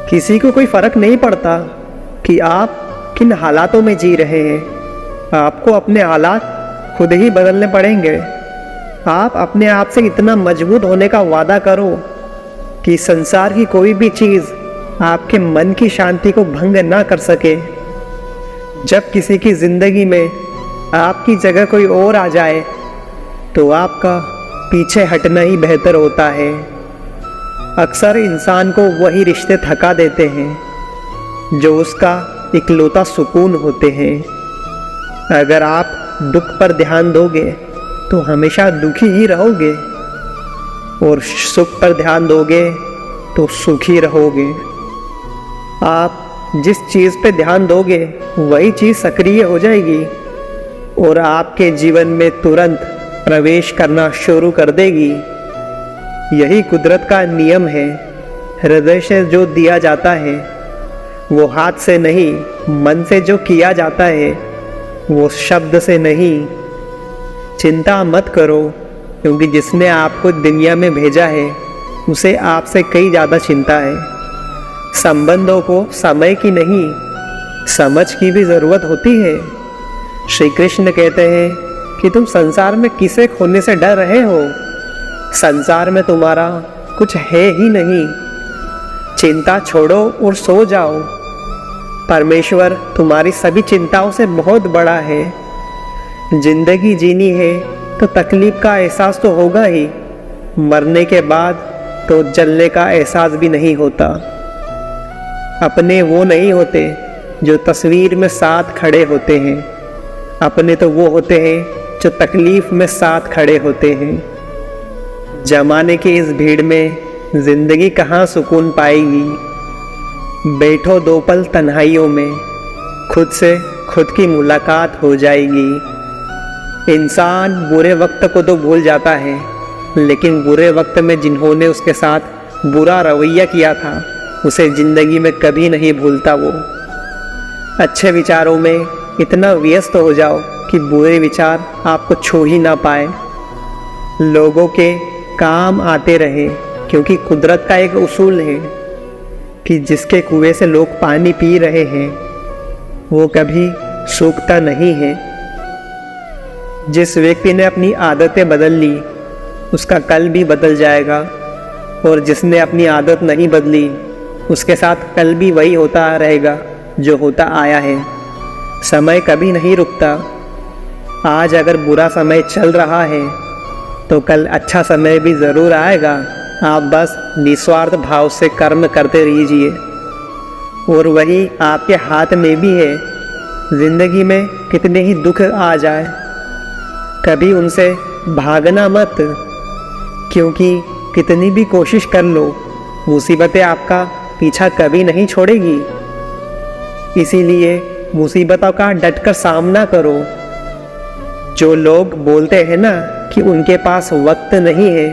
किसी को कोई फर्क नहीं पड़ता कि आप किन हालातों में जी रहे हैं। आपको अपने हालात खुद ही बदलने पड़ेंगे। आप अपने आप से इतना मजबूत होने का वादा करो कि संसार की कोई भी चीज़ आपके मन की शांति को भंग ना कर सके। जब किसी की ज़िंदगी में आपकी जगह कोई और आ जाए तो आपका पीछे हटना ही बेहतर होता है। अक्सर इंसान को वही रिश्ते थका देते हैं जो उसका इकलौता सुकून होते हैं। अगर आप दुख पर ध्यान दोगे तो हमेशा दुखी ही रहोगे, और सुख पर ध्यान दोगे तो सुखी रहोगे। आप जिस चीज़ पे ध्यान दोगे वही चीज़ सक्रिय हो जाएगी और आपके जीवन में तुरंत प्रवेश करना शुरू कर देगी। यही कुदरत का नियम है। हृदय से जो दिया जाता है वो हाथ से नहीं, मन से जो किया जाता है वो शब्द से नहीं। चिंता मत करो, क्योंकि जिसने आपको दुनिया में भेजा है उसे आपसे कई ज़्यादा चिंता है। संबंधों को समय की नहीं, समझ की भी ज़रूरत होती है। श्री कृष्ण कहते हैं कि तुम संसार में किसे खोने से डर रहे हो? संसार में तुम्हारा कुछ है ही नहीं। चिंता छोड़ो और सो जाओ। परमेश्वर तुम्हारी सभी चिंताओं से बहुत बड़ा है। जिंदगी जीनी है तो तकलीफ का एहसास तो होगा ही। मरने के बाद तो जलने का एहसास भी नहीं होता। अपने वो नहीं होते जो तस्वीर में साथ खड़े होते हैं। अपने तो वो होते हैं जो तकलीफ में साथ खड़े होते हैं। जमाने की इस भीड़ में जिंदगी कहाँ सुकून पाएगी। बैठो दो पल तन्हाइयों में, खुद से खुद की मुलाकात हो जाएगी। इंसान बुरे वक्त को तो भूल जाता है, लेकिन बुरे वक्त में जिन्होंने उसके साथ बुरा रवैया किया था उसे ज़िंदगी में कभी नहीं भूलता वो। अच्छे विचारों में इतना व्यस्त हो जाओ कि बुरे विचार आपको छू ही ना पाए। लोगों के काम आते रहे, क्योंकि कुदरत का एक उसूल है कि जिसके कुएं से लोग पानी पी रहे हैं वो कभी सूखता नहीं है। जिस व्यक्ति ने अपनी आदतें बदल ली उसका कल भी बदल जाएगा, और जिसने अपनी आदत नहीं बदली उसके साथ कल भी वही होता रहेगा जो होता आया है। समय कभी नहीं रुकता। आज अगर बुरा समय चल रहा है तो कल अच्छा समय भी ज़रूर आएगा। आप बस निस्वार्थ भाव से कर्म करते रहिए, और वही आपके हाथ में भी है। ज़िंदगी में कितने ही दुख आ जाए, कभी उनसे भागना मत, क्योंकि कितनी भी कोशिश कर लो मुसीबतें आपका पीछा कभी नहीं छोड़ेगी। इसीलिए मुसीबतों का डटकर सामना करो। जो लोग बोलते हैं ना कि उनके पास वक्त नहीं है,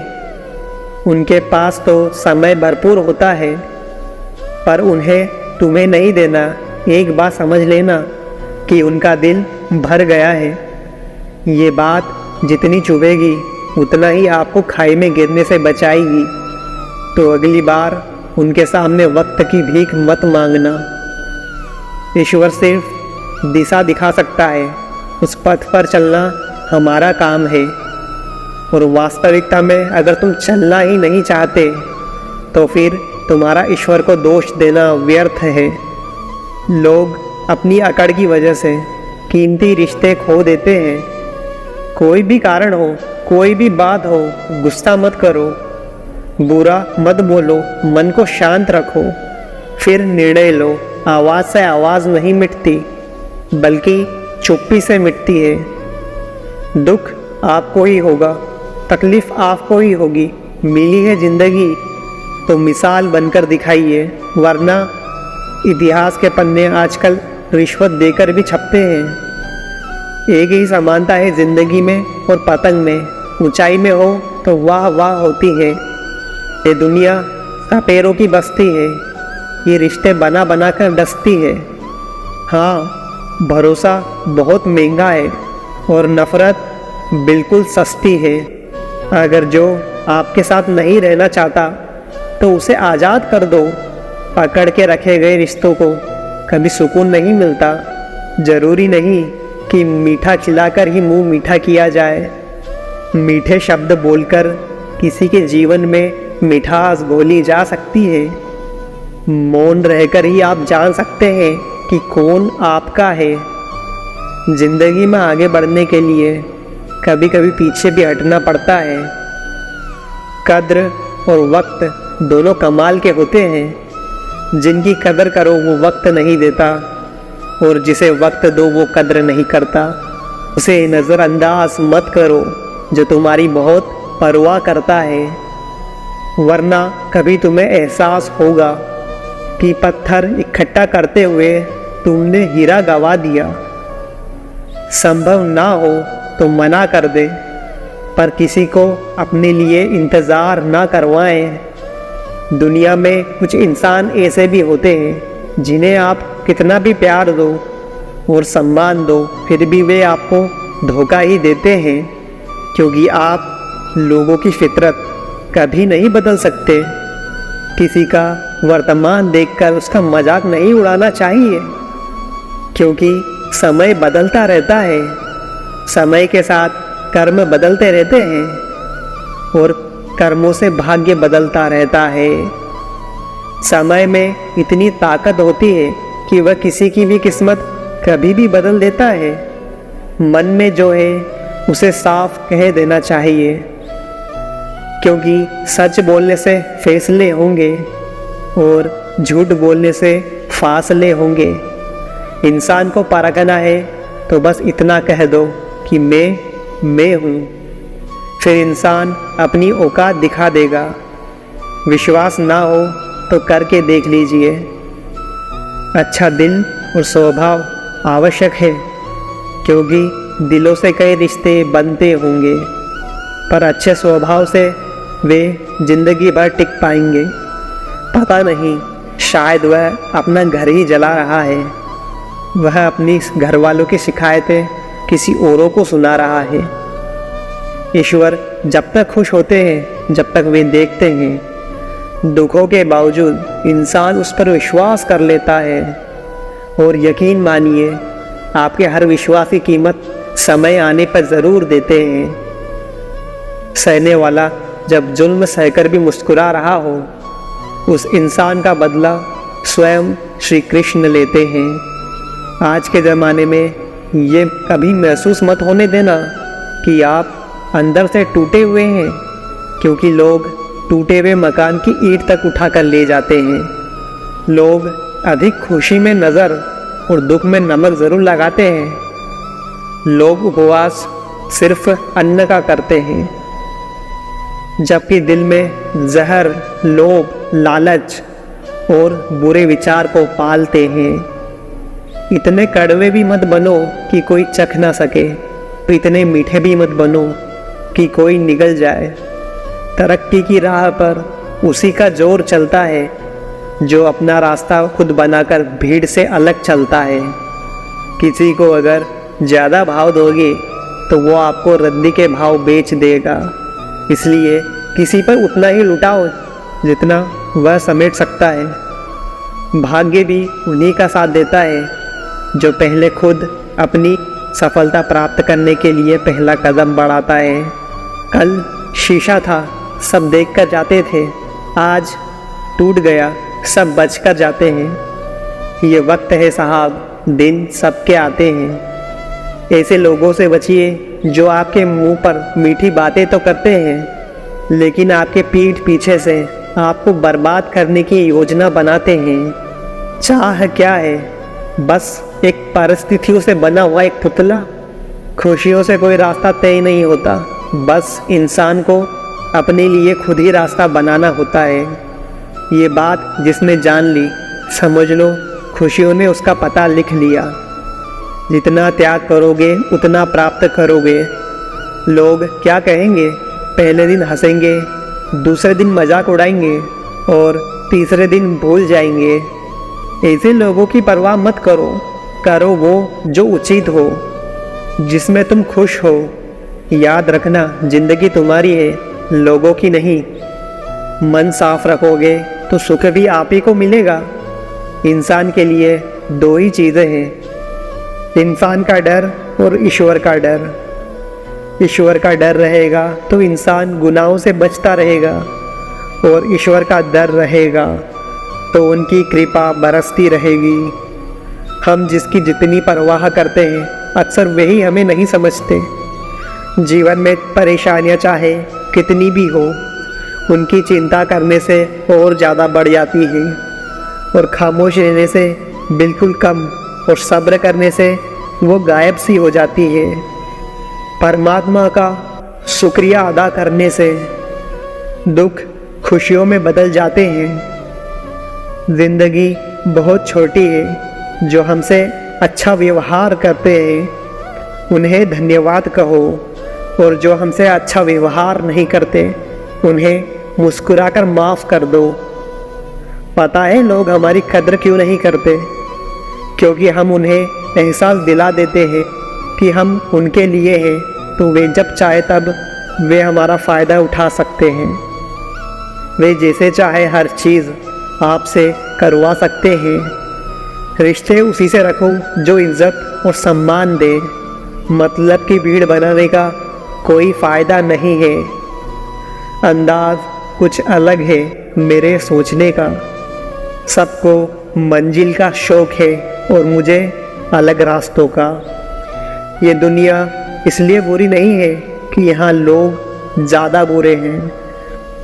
उनके पास तो समय भरपूर होता है, पर उन्हें तुम्हें नहीं देना। एक बात समझ लेना कि उनका दिल भर गया है। ये बात जितनी चुभेगी उतना ही आपको खाई में गिरने से बचाएगी। तो अगली बार उनके सामने वक्त की भीख मत मांगना। ईश्वर सिर्फ दिशा दिखा सकता है, उस पथ पर चलना हमारा काम है। और वास्तविकता में अगर तुम चलना ही नहीं चाहते तो फिर तुम्हारा ईश्वर को दोष देना व्यर्थ है। लोग अपनी अकड़ की वजह से कीमती रिश्ते खो देते हैं। कोई भी कारण हो, कोई भी बात हो, गुस्सा मत करो, बुरा मत बोलो, मन को शांत रखो, फिर निर्णय लो। आवाज़ से आवाज़ नहीं मिटती, बल्कि चुप्पी से मिटती है। दुख आपको ही होगा, तकलीफ़ आपको ही होगी। मिली है ज़िंदगी तो मिसाल बनकर दिखाइए, वरना इतिहास के पन्ने आजकल रिश्वत देकर भी छपते हैं। एक ही समानता है ज़िंदगी में और पतंग में। ऊंचाई में हो तो वाह वाह होती है। ये दुनिया सपेरों की बस्ती है, ये रिश्ते बना बना कर डसती है। हाँ, भरोसा बहुत महंगा है और नफ़रत बिल्कुल सस्ती है। अगर जो आपके साथ नहीं रहना चाहता तो उसे आज़ाद कर दो। पकड़ के रखे गए रिश्तों को कभी सुकून नहीं मिलता। जरूरी नहीं कि मीठा खिलाकर ही मुंह मीठा किया जाए। मीठे शब्द बोलकर किसी के जीवन में मिठास घोली जा सकती है। मौन रहकर ही आप जान सकते हैं कि कौन आपका है। जिंदगी में आगे बढ़ने के लिए कभी कभी पीछे भी हटना पड़ता है। कद्र और वक्त दोनों कमाल के होते हैं। जिनकी कदर करो वो वक्त नहीं देता, और जिसे वक्त दो वो कद्र नहीं करता। उसे नज़रअंदाज मत करो जो तुम्हारी बहुत परवाह करता है, वरना कभी तुम्हें एहसास होगा कि पत्थर इकट्ठा करते हुए तुमने हीरा गंवा दिया। संभव ना हो तो मना कर दे, पर किसी को अपने लिए इंतज़ार ना करवाएं। दुनिया में कुछ इंसान ऐसे भी होते हैं जिन्हें आप कितना भी प्यार दो और सम्मान दो, फिर भी वे आपको धोखा ही देते हैं, क्योंकि आप लोगों की फितरत कभी नहीं बदल सकते। किसी का वर्तमान देखकर उसका मजाक नहीं उड़ाना चाहिए, क्योंकि समय बदलता रहता है। समय के साथ कर्म बदलते रहते हैं और कर्मों से भाग्य बदलता रहता है। समय में इतनी ताकत होती है कि वह किसी की भी किस्मत कभी भी बदल देता है। मन में जो है उसे साफ कह देना चाहिए, क्योंकि सच बोलने से फैसले होंगे और झूठ बोलने से फासले होंगे। इंसान को परखना है तो बस इतना कह दो कि मैं हूँ, फिर इंसान अपनी औकात दिखा देगा। विश्वास ना हो तो करके देख लीजिए। अच्छा दिल और स्वभाव आवश्यक है, क्योंकि दिलों से कई रिश्ते बनते होंगे, पर अच्छे स्वभाव से वे जिंदगी भर टिक पाएंगे। पता नहीं, शायद वह अपना घर ही जला रहा है। वह अपनी घर वालों की शिकायतें किसी औरों को सुना रहा है। ईश्वर जब तक खुश होते हैं जब तक वे देखते हैं। दुखों के बावजूद इंसान उस पर विश्वास कर लेता है, और यकीन मानिए आपके हर विश्वास की कीमत समय आने पर ज़रूर देते हैं। सहने वाला जब जुल्म सहकर भी मुस्कुरा रहा हो, उस इंसान का बदला स्वयं श्री कृष्ण लेते हैं। आज के ज़माने में ये कभी महसूस मत होने देना कि आप अंदर से टूटे हुए हैं, क्योंकि लोग टूटे हुए मकान की ईंट तक उठा कर ले जाते हैं। लोग अधिक खुशी में नज़र और दुख में नमक ज़रूर लगाते हैं। लोग उपवास सिर्फ अन्न का करते हैं, जबकि दिल में जहर, लोभ, लालच और बुरे विचार को पालते हैं। इतने कड़वे भी मत बनो कि कोई चख ना सके, तो इतने मीठे भी मत बनो कि कोई निगल जाए। तरक्की की राह पर उसी का जोर चलता है जो अपना रास्ता खुद बनाकर भीड़ से अलग चलता है। किसी को अगर ज़्यादा भाव दोगे तो वो आपको रद्दी के भाव बेच देगा। इसलिए किसी पर उतना ही लुटाओ जितना वह समेट सकता है। भाग्य भी उन्हीं का साथ देता है जो पहले खुद अपनी सफलता प्राप्त करने के लिए पहला कदम बढ़ाता है। कल शीशा था, सब देखकर जाते थे, आज टूट गया, सब बचकर जाते हैं। ये वक्त है साहब, दिन सबके आते हैं। ऐसे लोगों से बचिए जो आपके मुंह पर मीठी बातें तो करते हैं, लेकिन आपके पीठ पीछे से आपको बर्बाद करने की योजना बनाते हैं। चाह क्या है? बस एक परिस्थितियों से बना हुआ एक पुतला। खुशियों से कोई रास्ता तय नहीं होता, बस इंसान को अपने लिए खुद ही रास्ता बनाना होता है। ये बात जिसने जान ली, समझ लो खुशियों ने उसका पता लिख लिया। जितना त्याग करोगे उतना प्राप्त करोगे। लोग क्या कहेंगे? पहले दिन हंसेंगे, दूसरे दिन मजाक उड़ाएंगे और तीसरे दिन भूल जाएंगे। ऐसे लोगों की परवाह मत करो, करो वो जो उचित हो, जिसमें तुम खुश हो। याद रखना, जिंदगी तुम्हारी है, लोगों की नहीं। मन साफ रखोगे तो सुख भी आप ही को मिलेगा। इंसान के लिए दो ही चीज़ें हैं, इंसान का डर और ईश्वर का डर। ईश्वर का डर रहेगा तो इंसान गुनाहों से बचता रहेगा, और ईश्वर का डर रहेगा तो उनकी कृपा बरसती रहेगी। हम जिसकी जितनी परवाह करते हैं अक्सर वही हमें नहीं समझते। जीवन में परेशानियां चाहे कितनी भी हो, उनकी चिंता करने से और ज़्यादा बढ़ जाती है, और खामोश रहने से बिल्कुल कम, और सब्र करने से वो गायब सी हो जाती है। परमात्मा का शुक्रिया अदा करने से दुख खुशियों में बदल जाते हैं। ज़िंदगी बहुत छोटी है, जो हमसे अच्छा व्यवहार करते हैं उन्हें धन्यवाद कहो, और जो हमसे अच्छा व्यवहार नहीं करते उन्हें मुस्कुराकर माफ़ कर दो। पता है लोग हमारी कद्र क्यों नहीं करते? क्योंकि हम उन्हें एहसास दिला देते हैं कि हम उनके लिए हैं, तो वे जब चाहे तब वे हमारा फ़ायदा उठा सकते हैं। वे जैसे चाहे हर चीज़ आपसे करवा सकते हैं। रिश्ते उसी से रखो जो इज्जत और सम्मान दे। मतलब की भीड़ बनाने का कोई फ़ायदा नहीं है। अंदाज कुछ अलग है मेरे सोचने का। सबको मंजिल का शौक़ है और मुझे अलग रास्तों का। ये दुनिया इसलिए बुरी नहीं है कि यहाँ लोग ज़्यादा बुरे हैं,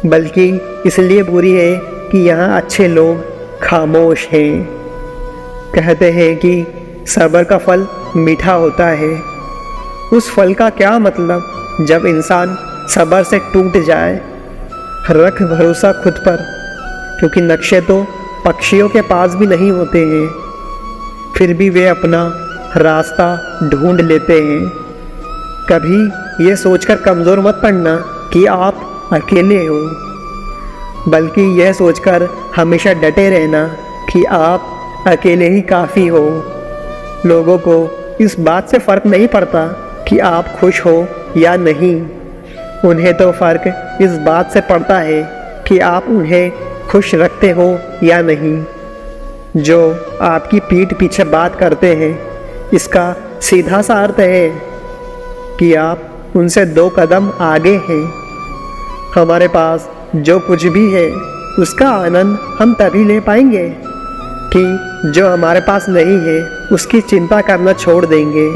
बल्कि इसलिए बुरी है कि यहाँ अच्छे लोग खामोश हैं। कहते हैं कि सब्र का फल मीठा होता है। उस फल का क्या मतलब जब इंसान सब्र से टूट जाए? रख भरोसा खुद पर, क्योंकि नक्शे तो पक्षियों के पास भी नहीं होते हैं, फिर भी वे अपना रास्ता ढूंढ लेते हैं। कभी ये सोचकर कमज़ोर मत पड़ना कि आप अकेले हो, बल्कि यह सोचकर हमेशा डटे रहना कि आप अकेले ही काफ़ी हो। लोगों को इस बात से फ़र्क नहीं पड़ता कि आप खुश हो या नहीं, उन्हें तो फ़र्क इस बात से पड़ता है कि आप उन्हें खुश रखते हो या नहीं। जो आपकी पीठ पीछे बात करते हैं, इसका सीधा सा अर्थ है कि आप उनसे 2 कदम आगे हैं। हमारे पास जो कुछ भी है उसका आनंद हम तभी ले पाएंगे कि जो हमारे पास नहीं है उसकी चिंता करना छोड़ देंगे।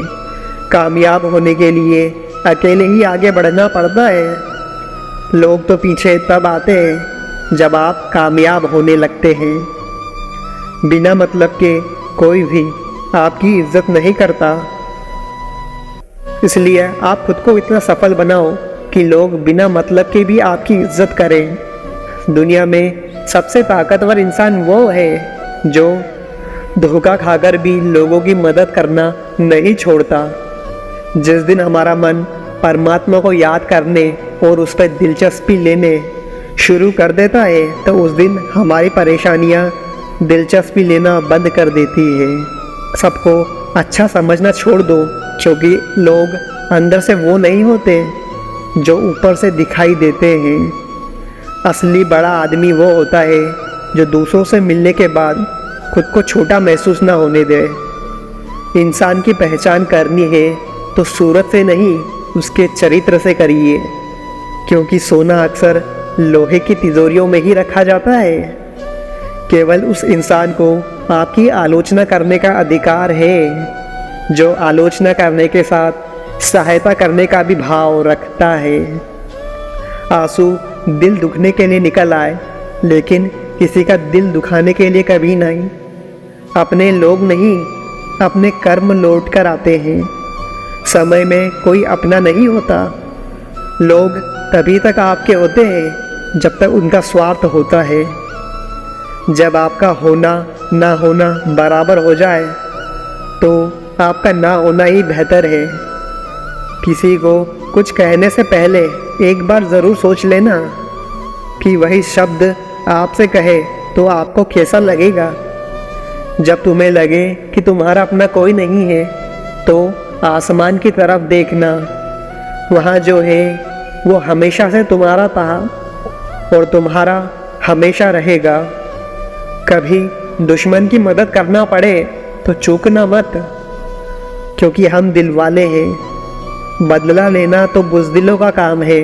कामयाब होने के लिए अकेले ही आगे बढ़ना पड़ता है। लोग तो पीछे तब आते हैं जब आप कामयाब होने लगते हैं। बिना मतलब के कोई भी आपकी इज्जत नहीं करता। इसलिए आप खुद को इतना सफल बनाओ कि लोग बिना मतलब के भी आपकी इज्जत करें। दुनिया में सबसे ताकतवर इंसान वो है जो धोखा खाकर भी लोगों की मदद करना नहीं छोड़ता। जिस दिन हमारा मन परमात्मा को याद करने और उस पर दिलचस्पी लेने शुरू कर देता है, तो उस दिन हमारी परेशानियां दिलचस्पी लेना बंद कर देती है। सबको अच्छा समझना छोड़ दो, क्योंकि लोग अंदर से वो नहीं होते जो ऊपर से दिखाई देते हैं। असली बड़ा आदमी वो होता है जो दूसरों से मिलने के बाद खुद को छोटा महसूस ना होने दे। इंसान की पहचान करनी है तो सूरत से नहीं, उसके चरित्र से करिए, क्योंकि सोना अक्सर लोहे की तिजोरियों में ही रखा जाता है। केवल उस इंसान को आपकी आलोचना करने का अधिकार है जो आलोचना करने के साथ सहायता करने का भी भाव रखता है। आंसू दिल दुखने के लिए निकल आए, लेकिन किसी का दिल दुखाने के लिए कभी नहीं। अपने लोग नहीं, अपने कर्म लौट कर आते हैं। समय में कोई अपना नहीं होता। लोग तभी तक आपके होते हैं जब तक उनका स्वार्थ होता है। जब आपका होना ना होना बराबर हो जाए तो आपका ना होना ही बेहतर है। किसी को कुछ कहने से पहले एक बार ज़रूर सोच लेना कि वही शब्द आपसे कहे तो आपको कैसा लगेगा। जब तुम्हें लगे कि तुम्हारा अपना कोई नहीं है तो आसमान की तरफ देखना। वहाँ जो है वो हमेशा से तुम्हारा था और तुम्हारा हमेशा रहेगा। कभी दुश्मन की मदद करना पड़े तो चूकना मत, क्योंकि हम दिल वाले हैं। बदला लेना तो बुज़दिलों का काम है।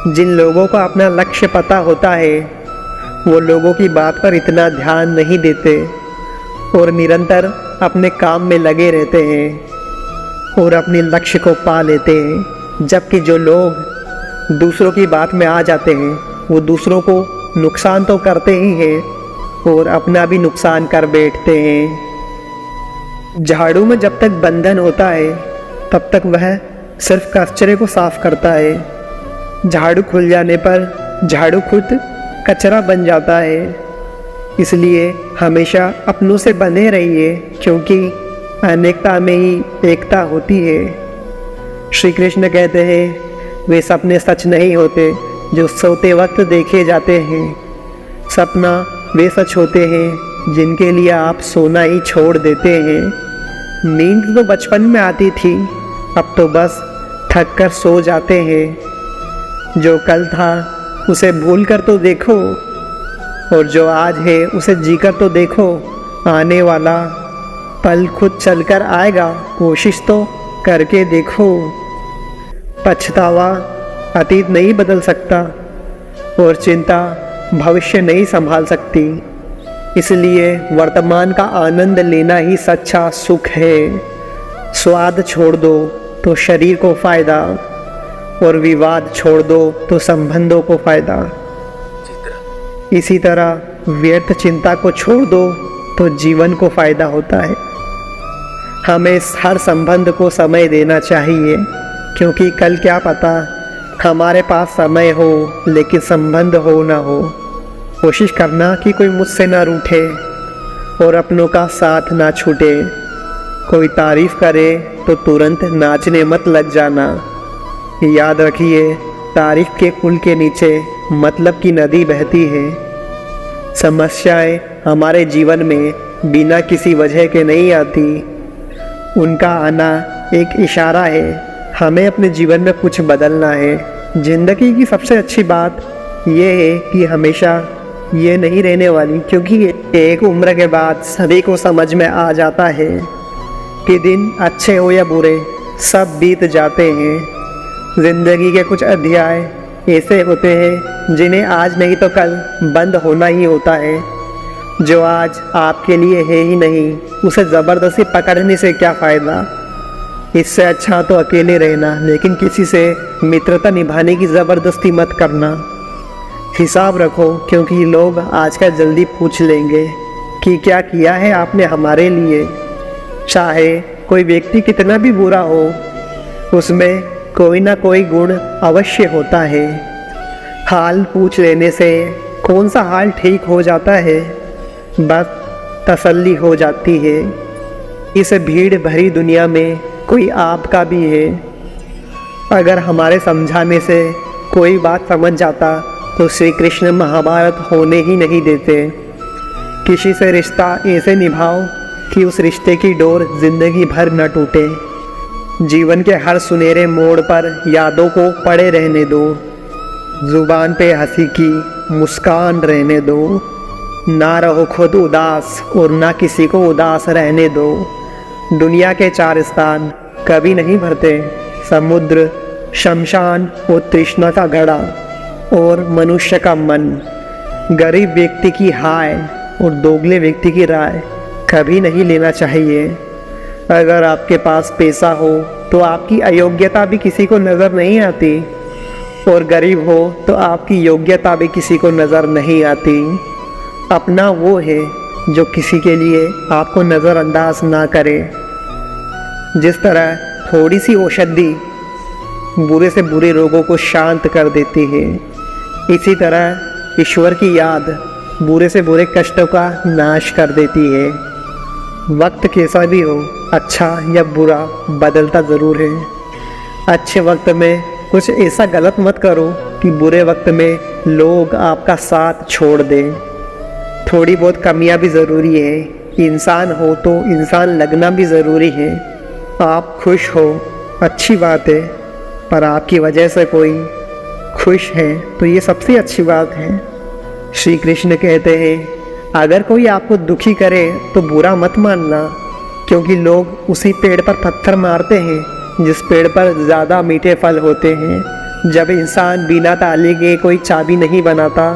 जिन लोगों को अपना लक्ष्य पता होता है वो लोगों की बात पर इतना ध्यान नहीं देते और निरंतर अपने काम में लगे रहते हैं और अपने लक्ष्य को पा लेते हैं। जबकि जो लोग दूसरों की बात में आ जाते हैं वो दूसरों को नुकसान तो करते ही हैं और अपना भी नुकसान कर बैठते हैं। झाड़ू में जब तक बंधन होता है तब तक वह सिर्फ कचरे को साफ करता है। झाड़ू खुल जाने पर झाड़ू खुद कचरा बन जाता है। इसलिए हमेशा अपनों से बंधे रहिए, क्योंकि अनेकता में ही एकता होती है। श्री कृष्ण कहते हैं वे सपने सच नहीं होते जो सोते वक्त देखे जाते हैं। सपना वे सच होते हैं जिनके लिए आप सोना ही छोड़ देते हैं। नींद तो बचपन में आती थी, अब तो बस थक कर सो जाते हैं। जो कल था उसे भूल कर तो देखो, और जो आज है उसे जीकर तो देखो। आने वाला पल खुद चलकर आएगा, कोशिश तो करके देखो। पछतावा अतीत नहीं बदल सकता और चिंता भविष्य नहीं संभाल सकती। इसलिए वर्तमान का आनंद लेना ही सच्चा सुख है। स्वाद छोड़ दो तो शरीर को फायदा, और विवाद छोड़ दो तो संबंधों को फायदा। इसी तरह व्यर्थ चिंता को छोड़ दो तो जीवन को फायदा होता है। हमें हर संबंध को समय देना चाहिए, क्योंकि कल क्या पता हमारे पास समय हो लेकिन संबंध हो ना हो। कोशिश करना कि कोई मुझसे ना रूठे और अपनों का साथ ना छूटे। कोई तारीफ करे तो तुरंत नाचने मत लग जाना। याद रखिए, तारीफ के पुल के नीचे मतलब की नदी बहती है। समस्याएं हमारे जीवन में बिना किसी वजह के नहीं आती। उनका आना एक इशारा है, हमें अपने जीवन में कुछ बदलना है। जिंदगी की सबसे अच्छी बात यह है कि हमेशा ये नहीं रहने वाली, क्योंकि एक उम्र के बाद सभी को समझ में आ जाता है कि दिन अच्छे हो या बुरे सब बीत जाते हैं। जिंदगी के कुछ अध्याय ऐसे होते हैं जिन्हें आज नहीं तो कल बंद होना ही होता है। जो आज आपके लिए है ही नहीं, उसे ज़बरदस्ती पकड़ने से क्या फ़ायदा। इससे अच्छा तो अकेले रहना, लेकिन किसी से मित्रता निभाने की ज़बरदस्ती मत करना। हिसाब रखो, क्योंकि लोग आजकल जल्दी पूछ लेंगे कि क्या किया है आपने हमारे लिए। चाहे कोई व्यक्ति कितना भी बुरा हो, उसमें कोई ना कोई गुण अवश्य होता है। हाल पूछ लेने से कौन सा हाल ठीक हो जाता है, बस तसल्ली हो जाती है। इस भीड़ भरी दुनिया में कोई आपका भी है। अगर हमारे समझाने से कोई बात समझ जाता तो श्री कृष्ण महाभारत होने ही नहीं देते। किसी से रिश्ता ऐसे निभाओ कि उस रिश्ते की डोर जिंदगी भर न टूटे। जीवन के हर सुनहरे मोड़ पर यादों को पड़े रहने दो। जुबान पे हंसी की मुस्कान रहने दो। ना रहो खुद उदास और ना किसी को उदास रहने दो। दुनिया के 4 स्थान कभी नहीं भरते, समुद्र, शमशान और तृष्णा का घड़ा और मनुष्य का मन। गरीब व्यक्ति की हाय और दोगले व्यक्ति की राय कभी नहीं लेना चाहिए। अगर आपके पास पैसा हो तो आपकी अयोग्यता भी किसी को नज़र नहीं आती, और गरीब हो तो आपकी योग्यता भी किसी को नज़र नहीं आती। अपना वो है जो किसी के लिए आपको नज़रअंदाज ना करे। जिस तरह थोड़ी सी औषधि बुरे से बुरे रोगों को शांत कर देती है, इसी तरह ईश्वर की याद बुरे से बुरे कष्टों का नाश कर देती है। वक्त कैसा भी हो, अच्छा या बुरा, बदलता ज़रूर है। अच्छे वक्त में कुछ ऐसा गलत मत करो कि बुरे वक्त में लोग आपका साथ छोड़ दें। थोड़ी बहुत कमियां भी ज़रूरी है। इंसान हो तो इंसान लगना भी ज़रूरी है। आप खुश हो, अच्छी बात है, पर आपकी वजह से कोई खुश है तो ये सबसे अच्छी बात है। श्री कृष्ण कहते हैं, अगर कोई आपको दुखी करे तो बुरा मत मानना, क्योंकि लोग उसी पेड़ पर पत्थर मारते हैं जिस पेड़ पर ज़्यादा मीठे फल होते हैं। जब इंसान बिना ताले के कोई चाबी नहीं बनाता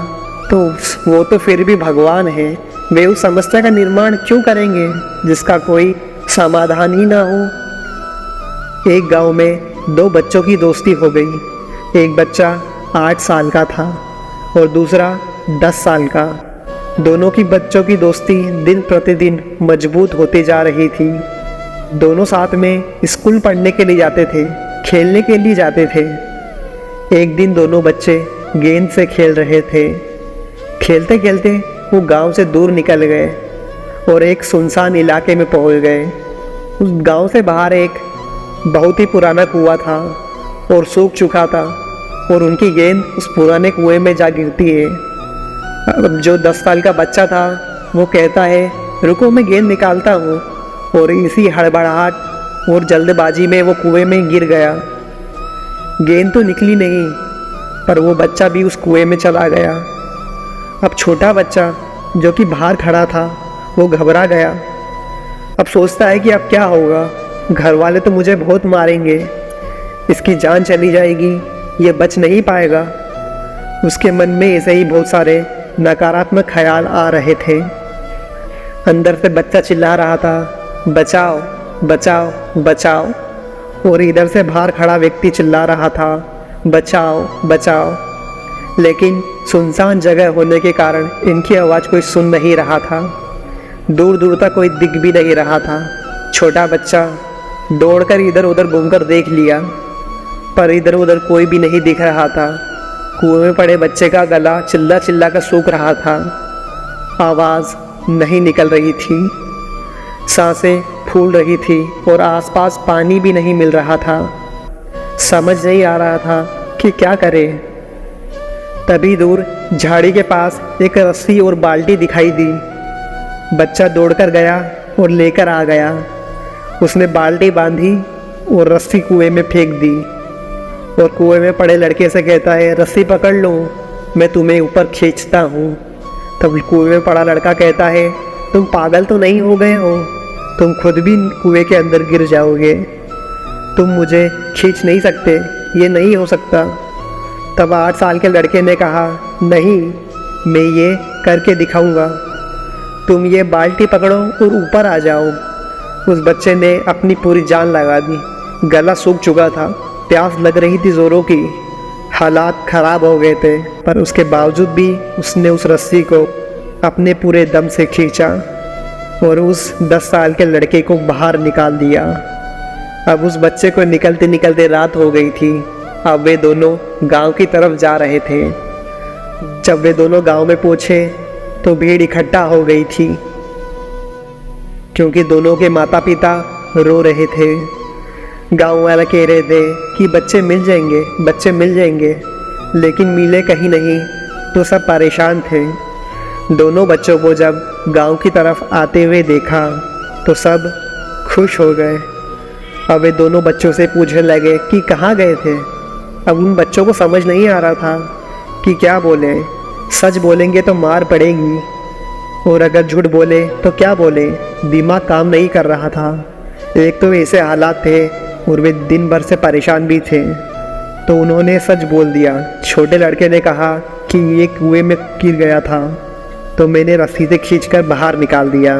तो वो तो फिर भी भगवान है। वे उस समस्या का निर्माण क्यों करेंगे जिसका कोई समाधान ही ना हो। एक गांव में दो बच्चों की दोस्ती हो गई। एक बच्चा 8 साल का था और दूसरा 10 साल का। दोनों की बच्चों की दोस्ती दिन प्रतिदिन मजबूत होती जा रही थी। दोनों साथ में स्कूल पढ़ने के लिए जाते थे, खेलने के लिए जाते थे। एक दिन दोनों बच्चे गेंद से खेल रहे थे। खेलते खेलते वो गांव से दूर निकल गए और एक सुनसान इलाके में पहुंच गए। उस गांव से बाहर एक बहुत ही पुराना कुआं था और सूख चुका था और उनकी गेंद उस पुराने कुएं में जा गिरती है। अब जो 10 साल का बच्चा था वो कहता है, रुको मैं गेंद निकालता हूँ, और इसी हड़बड़ाहट और जल्दबाजी में वो कुएं में गिर गया। गेंद तो निकली नहीं, पर वो बच्चा भी उस कुएं में चला गया। अब छोटा बच्चा जो कि बाहर खड़ा था वो घबरा गया। अब सोचता है कि अब क्या होगा, घर वाले तो मुझे बहुत मारेंगे, इसकी जान चली जाएगी, ये बच नहीं पाएगा। उसके मन में ऐसे ही बहुत सारे नकारात्मक ख्याल आ रहे थे। अंदर से बच्चा चिल्ला रहा था, बचाओ बचाओ बचाओ, और इधर से बाहर खड़ा व्यक्ति चिल्ला रहा था, बचाओ बचाओ। लेकिन सुनसान जगह होने के कारण इनकी आवाज़ कोई सुन नहीं रहा था। दूर दूर तक कोई दिख भी नहीं रहा था। छोटा बच्चा दौड़कर इधर उधर घूमकर देख लिया, पर इधर उधर कोई भी नहीं दिख रहा था। कुएं में पड़े बच्चे का गला चिल्ला चिल्ला कर सूख रहा था। आवाज़ नहीं निकल रही थी, सांसें फूल रही थी और आसपास पानी भी नहीं मिल रहा था। समझ नहीं आ रहा था कि क्या करे। तभी दूर झाड़ी के पास एक रस्सी और बाल्टी दिखाई दी। बच्चा दौड़कर गया और लेकर आ गया। उसने बाल्टी बांधी और रस्सी कुएं में फेंक दी और कुएं में पड़े लड़के से कहता है, रस्सी पकड़ लो, मैं तुम्हें ऊपर खींचता हूँ। तब कुएं में पड़ा लड़का कहता है, तुम पागल तो नहीं हो गए हो, तुम खुद भी कुएं के अंदर गिर जाओगे, तुम मुझे खींच नहीं सकते, ये नहीं हो सकता। तब 8 साल के लड़के ने कहा, नहीं, मैं ये करके दिखाऊंगा, तुम ये बाल्टी पकड़ो और ऊपर आ जाओ। उस बच्चे ने अपनी पूरी जान लगा दी। गला सूख चुका था, प्यास लग रही थी जोरों की, हालात ख़राब हो गए थे, पर उसके बावजूद भी उसने उस रस्सी को अपने पूरे दम से खींचा और उस 10 साल के लड़के को बाहर निकाल दिया। अब उस बच्चे को निकलते निकलते रात हो गई थी। अब वे दोनों गांव की तरफ जा रहे थे। जब वे दोनों गांव में पहुंचे तो भीड़ इकट्ठा हो गई थी, क्योंकि दोनों के माता पिता रो रहे थे। गांव वाले कह रहे थे कि बच्चे मिल जाएंगे, बच्चे मिल जाएंगे, लेकिन मिले कहीं नहीं। तो सब परेशान थे। दोनों बच्चों को जब गांव की तरफ आते हुए देखा तो सब खुश हो गए। अब वे दोनों बच्चों से पूछने लगे कि कहाँ गए थे। अब उन बच्चों को समझ नहीं आ रहा था कि क्या बोले। सच बोलेंगे तो मार पड़ेगी, और अगर झूठ बोले तो क्या बोले। दिमाग काम नहीं कर रहा था। एक तो ऐसे हालात थे और वे दिन भर से परेशान भी थे, तो उन्होंने सच बोल दिया। छोटे लड़के ने कहा कि ये कुएं में गिर गया था, तो मैंने रस्सी से खींचकर बाहर निकाल दिया।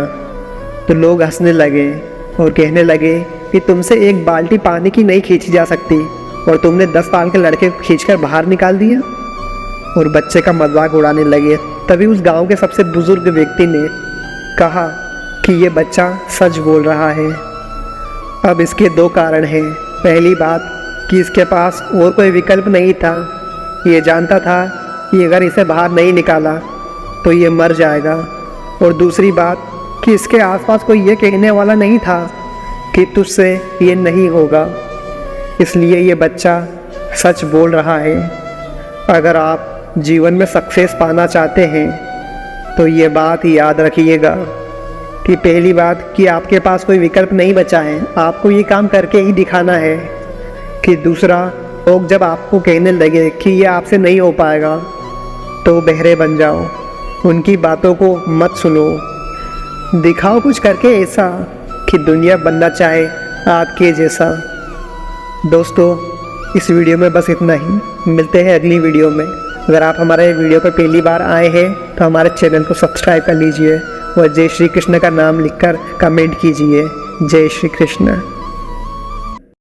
तो लोग हंसने लगे और कहने लगे कि तुमसे एक बाल्टी पानी की नहीं खींची जा सकती और तुमने 10 साल के लड़के को खींचकर बाहर निकाल दिया। और बच्चे का मजाक उड़ाने लगे। तभी उस गांव के सबसे बुजुर्ग व्यक्ति ने कहा कि ये बच्चा सच बोल रहा है। अब इसके 2 कारण हैं। पहली बात कि इसके पास और कोई विकल्प नहीं था। ये जानता था कि अगर इसे बाहर नहीं निकाला तो ये मर जाएगा। और दूसरी बात कि इसके आसपास कोई ये कहने वाला नहीं था कि तुझसे ये नहीं होगा। इसलिए ये बच्चा सच बोल रहा है। अगर आप जीवन में सक्सेस पाना चाहते हैं तो ये बात याद रखिएगा कि पहली बात कि आपके पास कोई विकल्प नहीं बचा है, आपको ये काम करके ही दिखाना है। कि दूसरा, लोग जब आपको कहने लगे कि ये आपसे नहीं हो पाएगा तो बहरे बन जाओ। उनकी बातों को मत सुनो। दिखाओ कुछ करके ऐसा कि दुनिया बनना चाहे आपके जैसा। दोस्तों, इस वीडियो में बस इतना ही। मिलते हैं अगली वीडियो में। अगर आप हमारे वीडियो पर पहली बार आए हैं तो हमारे चैनल को सब्सक्राइब कर लीजिए और जय श्री कृष्ण का नाम लिखकर कमेंट कीजिए। जय श्री कृष्ण।